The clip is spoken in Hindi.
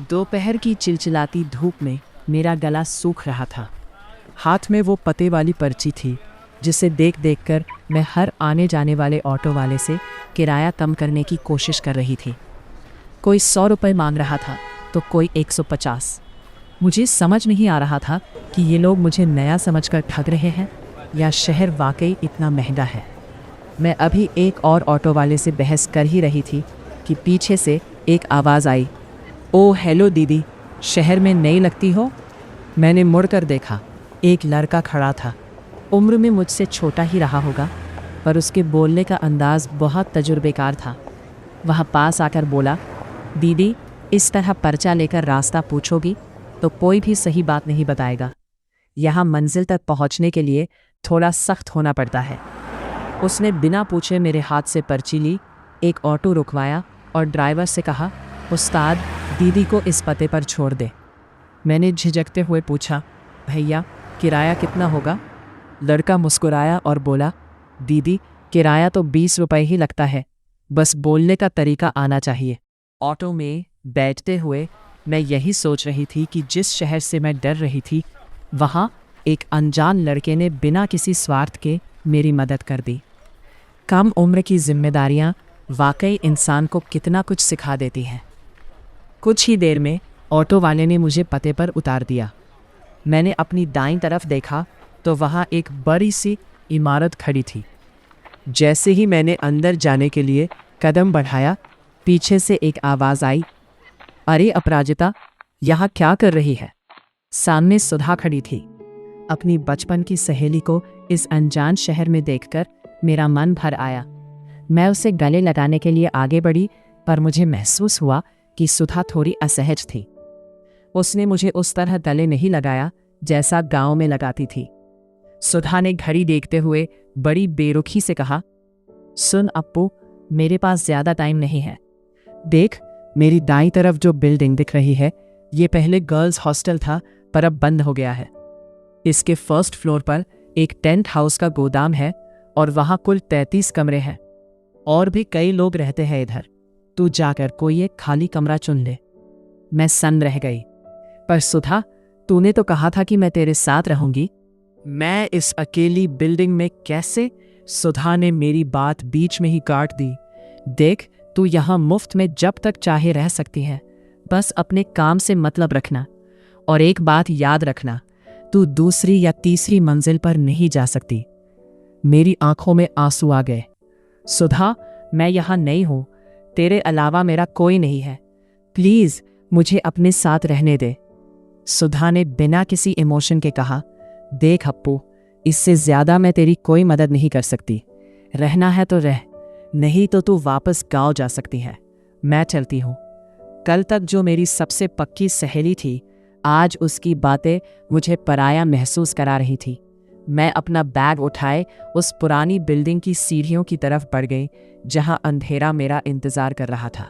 दोपहर की चिलचिलाती धूप में मेरा गला सूख रहा था। हाथ में वो पते वाली पर्ची थी जिसे देख देख कर मैं हर आने जाने वाले ऑटो वाले से किराया कम करने की कोशिश कर रही थी। कोई 100 रुपये मांग रहा था तो कोई 150। मुझे समझ नहीं आ रहा था कि ये लोग मुझे नया समझकर ठग रहे हैं या शहर वाकई इतना महंगा है। मैं अभी एक और ऑटो वाले से बहस कर ही रही थी कि पीछे से एक आवाज़ आई, ओ हेलो दीदी, शहर में नई लगती हो। मैंने मुड़कर देखा, एक लड़का खड़ा था। उम्र में मुझसे छोटा ही रहा होगा, पर उसके बोलने का अंदाज़ बहुत तजुर्बेकार था। वह पास आकर बोला, दीदी, इस तरह पर्चा लेकर रास्ता पूछोगी तो कोई भी सही बात नहीं बताएगा। यहाँ मंजिल तक पहुँचने के लिए थोड़ा सख्त होना पड़ता है। उसने बिना पूछे मेरे हाथ से पर्ची ली, एक ऑटो रुकवाया और ड्राइवर से कहा, उस्ताद, दीदी को इस पते पर छोड़ दे। मैंने झिझकते हुए पूछा, भैया किराया कितना होगा? लड़का मुस्कुराया और बोला, दीदी किराया तो 20 रुपये ही लगता है, बस बोलने का तरीका आना चाहिए। ऑटो में बैठते हुए मैं यही सोच रही थी कि जिस शहर से मैं डर रही थी, वहाँ एक अनजान लड़के ने बिना किसी स्वार्थ के मेरी मदद कर दी। कम उम्र की जिम्मेदारियाँ वाकई इंसान को कितना कुछ सिखा देती हैं। कुछ ही देर में ऑटो वाले ने मुझे पते पर उतार दिया। मैंने अपनी दाईं तरफ देखा तो वहाँ एक बड़ी सी इमारत खड़ी थी। जैसे ही मैंने अंदर जाने के लिए कदम बढ़ाया, पीछे से एक आवाज़ आई, अरे अपराजिता, यहाँ क्या कर रही है? सामने सुधा खड़ी थी। अपनी बचपन की सहेली को इस अनजान शहर में देखकर मेरा मन भर आया। मैं उसे गले लगाने के लिए आगे बढ़ी, पर मुझे महसूस हुआ कि सुधा थोड़ी असहज थी। उसने मुझे उस तरह गले नहीं लगाया जैसा गांव में लगाती थी। सुधा ने घड़ी देखते हुए बड़ी बेरुखी से कहा, सुन अप्पू, मेरे पास ज़्यादा टाइम नहीं है। देख, मेरी दाईं तरफ जो बिल्डिंग दिख रही है, ये पहले गर्ल्स हॉस्टल था पर अब बंद हो गया है। इसके फर्स्ट फ्लोर पर एक टेंट हाउस का गोदाम है और वहाँ कुल 33 कमरे हैं। और भी कई लोग रहते हैं इधर। तू जाकर कोई एक खाली कमरा चुन ले। मैं सन्न रह गई। पर सुधा, तूने तो कहा था कि मैं तेरे साथ रहूंगी। मैं इस अकेली बिल्डिंग में कैसे? सुधा ने मेरी बात बीच में ही काट दी। देख, तू यहाँ मुफ्त में जब तक चाहे रह सकती है, बस अपने काम से मतलब रखना। और एक बात याद रखना, तू दूसरी या तीसरी मंजिल पर नहीं जा सकती। मेरी आंखों में आंसू आ गए। सुधा, मैं यहाँ नई हूँ, तेरे अलावा मेरा कोई नहीं है। प्लीज़ मुझे अपने साथ रहने दे। सुधा ने बिना किसी इमोशन के कहा, देख अप्पू, इससे ज़्यादा मैं तेरी कोई मदद नहीं कर सकती। रहना है तो रह, नहीं तो तू वापस गाँव जा सकती है। मैं चलती हूँ। कल तक जो मेरी सबसे पक्की सहेली थी, आज उसकी बातें मुझे पराया महसूस करा रही थी। मैं अपना बैग उठाए उस पुरानी बिल्डिंग की सीढ़ियों की तरफ बढ़ गई, जहाँ अंधेरा मेरा इंतज़ार कर रहा था।